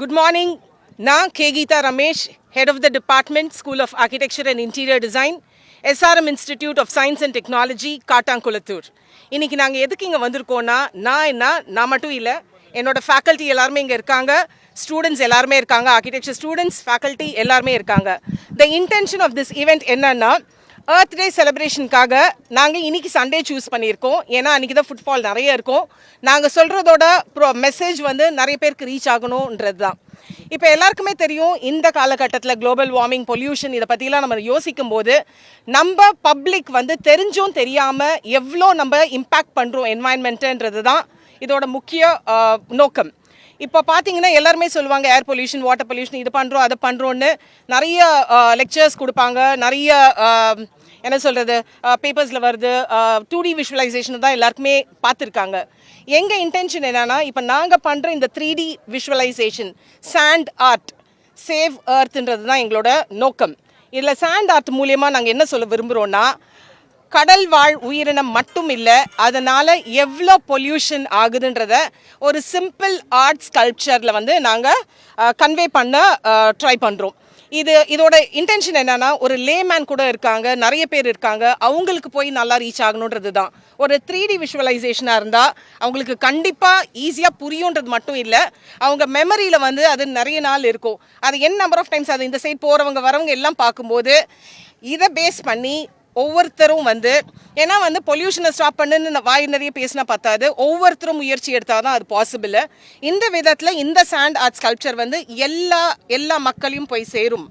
Good morning. Na K. Geeta Ramesh, Head of the Department, School of Architecture and Interior Design, SRM Institute of Science and Technology, Kattankulathur. இன்னைக்கு நாங்க எதுக்கு இங்க வந்திருக்கோம்னா நான் மட்டும் இல்ல என்னோட ஃபேக்கல்டி எல்லாரும் இங்க இருக்காங்க ஸ்டூடண்ட்ஸ் எல்லாரும் இருக்காங்க ஆர்க்கிடெக்சர் ஸ்டூடண்ட்ஸ் ஃபேக்கல்டி எல்லாரும் இருக்காங்க the intention of this event என்னன்னா Earth Day செலிப்ரேஷனுக்காக நாங்கள் இன்னைக்கு சண்டே சூஸ் பண்ணியிருக்கோம் ஏன்னா அன்றைக்கி தான் ஃபுட்பால் நிறைய இருக்கும் நாங்கள் சொல்கிறதோட மெசேஜ் வந்து நிறைய பேருக்கு ரீச் ஆகணுன்றது தான் இப்போ எல்லாருக்குமே தெரியும் இந்த காலகட்டத்தில் குளோபல் வார்மிங் பொல்யூஷன் இதை பற்றிலாம் நம்ம யோசிக்கும் போது நம்ம பப்ளிக் வந்து தெரிஞ்சும் தெரியாமல் எவ்வளோ நம்ம இம்பேக்ட் பண்ணுறோம் என்வாயன்மெண்ட்டுன்றது தான் இதோட முக்கிய நோக்கம் இப்போ பார்த்தீங்கன்னா எல்லாருமே சொல்லுவாங்க ஏர் பொல்யூஷன் வாட்டர் பொல்யூஷன் இது பண்ணுறோம் அதை பண்ணுறோன்னு நிறைய லெக்சர்ஸ் கொடுப்பாங்க நிறைய என்ன சொல்கிறது பேப்பர்ஸில் வருது 2D விஷுவலைசேஷன் தான் எல்லாருக்குமே பார்த்துருக்காங்க எங்கள் இன்டென்ஷன் என்னென்னா இப்போ நாங்கள் பண்ணுற இந்த 3D visualisation sand art save எர்த்ன்றது தான் எங்களோட நோக்கம் இதில் சாண்ட் ஆர்ட் மூலியமாக நாங்கள் என்ன சொல்ல விரும்புகிறோன்னா கடல் வாழ் உயிரினம் மட்டும் இல்லை அதனால் எவ்வளோ பொல்யூஷன் ஆகுதுன்றத ஒரு சிம்பிள் ஆர்ட் ஸ்கல்ப்சரில் வந்து நாங்கள் கன்வே பண்ண ட்ரை பண்ணுறோம் இதோட இன்டென்ஷன் என்னன்னா ஒரு லேமேன் கூட இருக்காங்க நிறைய பேர் இருக்காங்க அவங்களுக்கு போய் நல்லா ரீச் ஆகணுன்றது தான் ஒரு 3D விஷுவலைசேஷனாக இருந்தால் அவங்களுக்கு கண்டிப்பாக ஈஸியாக புரியுன்றது மட்டும் இல்லை அவங்க மெமரியில் வந்து அது நிறைய நாள் இருக்கும் அது என் நம்பர் ஆஃப் டைம்ஸ் அது இந்த சைட் போகிறவங்க வரவங்க எல்லாம் பார்க்கும்போது இதை பேஸ் பண்ணி ஒவ்வொருத்தரும் வந்து ஏன்னா வந்து பொல்யூஷனை ஸ்டாப் பண்ணுன்னு வாய் நிறைய பேசினா பார்த்தாது ஒவ்வொருத்தரும் முயற்சி எடுத்தால் தான் அது பாசிபிள் இந்த விதத்தில் இந்த சாண்ட் ஆர்ட் ஸ்கல்ப்சர் வந்து எல்லா மக்களையும் போய் சேரும்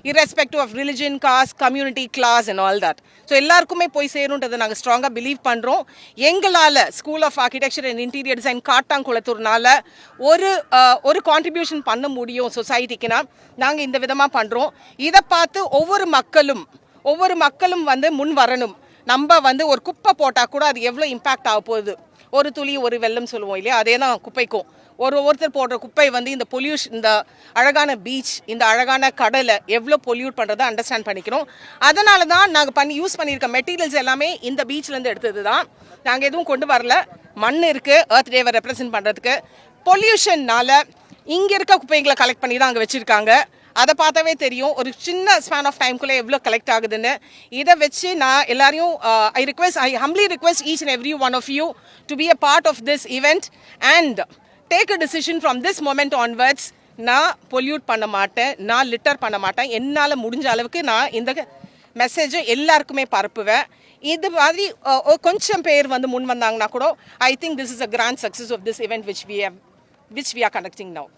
irrespective of religion, caste, community, class and all that. So எல்லாருக்குமே போய் சேருன்றதை நாங்கள் ஸ்ட்ராங்காக பிலீவ் பண்ணுறோம் எங்களால் school of architecture and interior design காட்டாங்குளத்தூர்னால ஒரு கான்ட்ரிபியூஷன் பண்ண முடியும் சொசைட்டிக்குன்னா நாங்கள் இந்த விதமாக பண்ணுறோம் இதை பார்த்து ஒவ்வொரு மக்களும் வந்து முன் வரணும் நம்ம வந்து ஒரு குப்பை போட்டால் கூட அது எவ்வளோ இம்பேக்ட் ஆக போகுது ஒரு துளி ஒரு வெள்ளம் சொல்லுவோம் இல்லையா அதே தான் குப்பைக்கும் ஒருத்தர் போடுற குப்பை வந்து இந்த பொல்யூஷன் இந்த அழகான பீச் இந்த அழகான கடலை எவ்வளோ பொல்யூட் பண்ணுறதை அண்டர்ஸ்டாண்ட் பண்ணிக்கிறோம் அதனால தான் நாங்கள் யூஸ் பண்ணியிருக்க மெட்டீரியல்ஸ் எல்லாமே இந்த பீச்லேருந்து எடுத்தது தான் நாங்கள் எதுவும் கொண்டு வரல மண் இருக்குது எர்த் டேவை ரெப்ரசென்ட் பண்ணுறதுக்கு பொல்யூஷன்னால் இங்கே இருக்க குப்பைகளை கலெக்ட் பண்ணி தான் அங்கே வச்சுருக்காங்க அதை பார்த்தாவே தெரியும் ஒரு சின்ன ஸ்பேன் ஆஃப் டைம்குள்ளே எவ்வளோ கலெக்ட் ஆகுதுன்னு இதை வச்சு நான் எல்லாரையும் I humbly request each and every one of you to be a part of this event and take a decision from this moment onwards நான் பொல்யூட் பண்ண மாட்டேன் நான் லிட்டர் பண்ண மாட்டேன் என்னால் முடிஞ்ச அளவுக்கு நான் இந்த மெசேஜை எல்லாருக்குமே பரப்புவேன் இது மாதிரி கொஞ்சம் பேர் வந்து முன் வந்தாங்கன்னா கூட I think this is a grand success of this event which we are conducting now